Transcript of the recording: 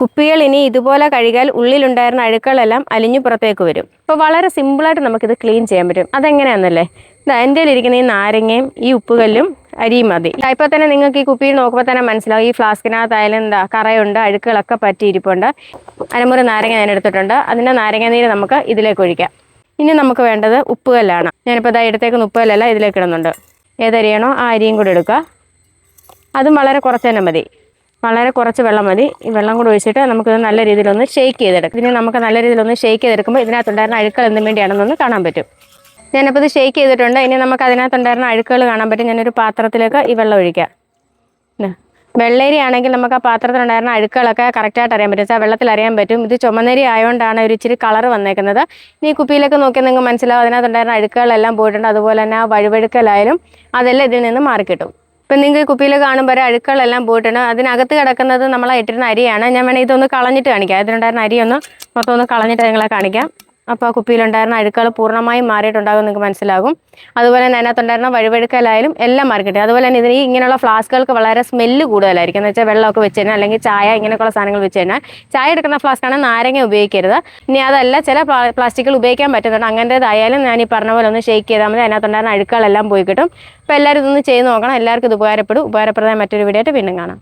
കുപ്പികൾ ഇനി ഇതുപോലെ കഴുകിയാൽ ഉള്ളിലുണ്ടായിരുന്ന അഴുക്കുകളെല്ലാം അലിഞ്ഞു പുറത്തേക്ക് വരും. അപ്പോൾ വളരെ സിമ്പിളായിട്ട് നമുക്കിത് ക്ലീൻ ചെയ്യാൻ പറ്റും. അതെങ്ങനെയാണെന്നല്ലേ, എൻ്റെ ഇരിക്കുന്ന ഈ നാരങ്ങയും ഈ ഉപ്പുകല്ലും അരിയും മതി. ഇപ്പോൾ തന്നെ നിങ്ങൾക്ക് ഈ കുപ്പിയിൽ നോക്കുമ്പോൾ തന്നെ മനസ്സിലാവും, ഈ ഫ്ലാസ്കിനകത്തായാലും കറയുണ്ട്, അഴുക്കുകളൊക്കെ പറ്റിയിരിപ്പുണ്ട്. അരമുറി നാരങ്ങ ഞാൻ എടുത്തിട്ടുണ്ട്. അതിൻ്റെ നാരങ്ങ നീര് നമുക്ക് ഇതിലേക്ക് ഒഴിക്കാം. ഇനി നമുക്ക് വേണ്ടത് ഉപ്പുകല്ലാണ്. ഞാനിപ്പോൾ എടുത്തേക്കുന്ന ഉപ്പുകല്ലല്ല, ഇതിലേക്ക് ഇടുന്നുണ്ട്. ഏതരിയാണോ ആ അരിയും കൂടി എടുക്കുക. അതും വളരെ കുറച്ച് തന്നെ മതി, വളരെ കുറച്ച് വെള്ളം മതി. ഈ വെള്ളം കൂടി ഒഴിച്ചിട്ട് നമുക്കിത് നല്ല രീതിയിലൊന്ന് ഷെയ്ക്ക് ചെയ്തെടുക്കും. ഇതിന് നമുക്ക് നല്ല രീതിയിലൊന്ന് ഷെയ്ക്ക് ചെയ്തെടുക്കുമ്പോൾ ഇതിനകത്തുണ്ടായിരുന്ന അഴുക്കൾ എന്തിനു വേണ്ടിയാണെന്നൊന്ന് കാണാൻ പറ്റും. ഞാനിപ്പോൾ ഇത് ഷെയ്ക്ക് ചെയ്തിട്ടുണ്ട്. ഇനി നമുക്ക് അതിനകത്തുണ്ടായിരുന്ന അഴുക്കുകൾ കാണാൻ പറ്റും. ഞാനൊരു പാത്രത്തിലേക്ക് ഈ വെള്ളം ഒഴിക്കാം. വെള്ളരി ആണെങ്കിൽ നമുക്ക് ആ പാത്രത്തിലുണ്ടായിരുന്ന അഴുക്കുകളൊക്കെ കറക്റ്റായിട്ട് അറിയാൻ പറ്റും, വെള്ളത്തിൽ അറിയാൻ പറ്റും. ഇത് ചുമന്നരി ആയതുകൊണ്ടാണ് ഒരു ഇച്ചിരി കളർ വന്നേക്കുന്നത്. ഇനി കുപ്പിയിലേക്ക് നോക്കിയാൽ നിങ്ങൾക്ക് മനസ്സിലാവും, അതിനകത്തുണ്ടായിരുന്ന അഴുക്കുകളെല്ലാം പോയിട്ടുണ്ട്. അതുപോലെ തന്നെ ആ വഴുവഴുക്കലായാലും അതെല്ലാം ഇതിൽ നിന്ന് മാറിക്കിട്ടും. ഇപ്പം നിങ്ങൾക്ക് കുപ്പിയിൽ കാണുമ്പോൾ അഴുക്കുകളെല്ലാം പോയിട്ടുണ്ട്. അതിനകത്ത് കിടക്കുന്നത് നമ്മളെ ഇട്ടിരുന്ന അരിയാണ്. ഞാൻ വേണമെങ്കിൽ ഇതൊന്ന് കളഞ്ഞിട്ട് കാണിക്കാം. ഇതിലുണ്ടായിരുന്ന അരി മൊത്തം ഒന്ന് കളഞ്ഞിട്ട് നിങ്ങളെ കാണിക്കാം. അപ്പോൾ ആ കുപ്പിയിലുണ്ടായിരുന്ന അഴുക്കുകൾ പൂർണ്ണമായും മാറിയിട്ടുണ്ടാകും, നിങ്ങൾക്ക് മനസ്സിലാകും. അതുപോലെ തന്നെ അതിനകത്തുണ്ടായിരുന്ന വഴുവഴുക്കലായാലും എല്ലാം മാറിക്കിട്ടും. അതുപോലെ തന്നെ ഇതിന് ഇങ്ങനെയുള്ള ഫ്ലാസ്കുകൾക്ക് വളരെ സ്മെല്ല് കൂടുതലായിരിക്കും. എന്ന് വെച്ചാൽ വെള്ളമൊക്കെ വെച്ച് കഴിഞ്ഞാൽ, അല്ലെങ്കിൽ ചായ ഇങ്ങനെയൊക്കെയുള്ള സാധനങ്ങൾ വെച്ച് കഴിഞ്ഞാൽ, ചായ എടുക്കുന്ന ഫ്ലാസ്ക്കാണ് നാരങ്ങ ഉപയോഗിക്കരുത്. ഇനി അതല്ല, ചില പ്ലാസ്റ്റിക്കുകൾ ഉപയോഗിക്കാൻ പറ്റുന്നുണ്ട്. അങ്ങനത്തേതായാലും ഞാൻ ഈ പറഞ്ഞ പോലെ ഒന്ന് ഷെയ്ക്ക് ചെയ്താൽ മതി, അതിനകത്തുണ്ടായിരുന്ന അഴുക്കുകളെല്ലാം പോയി കിട്ടും. അപ്പോൾ എല്ലാവരും ഇതൊന്ന് ചെയ്ത് നോക്കണം. എല്ലാവർക്കും ഇത് ഉപകാരപ്പെടും. ഉപകാരപ്രദമായ മറ്റൊരു വീഡിയോ ആയിട്ട് വീണ്ടും കാണാം.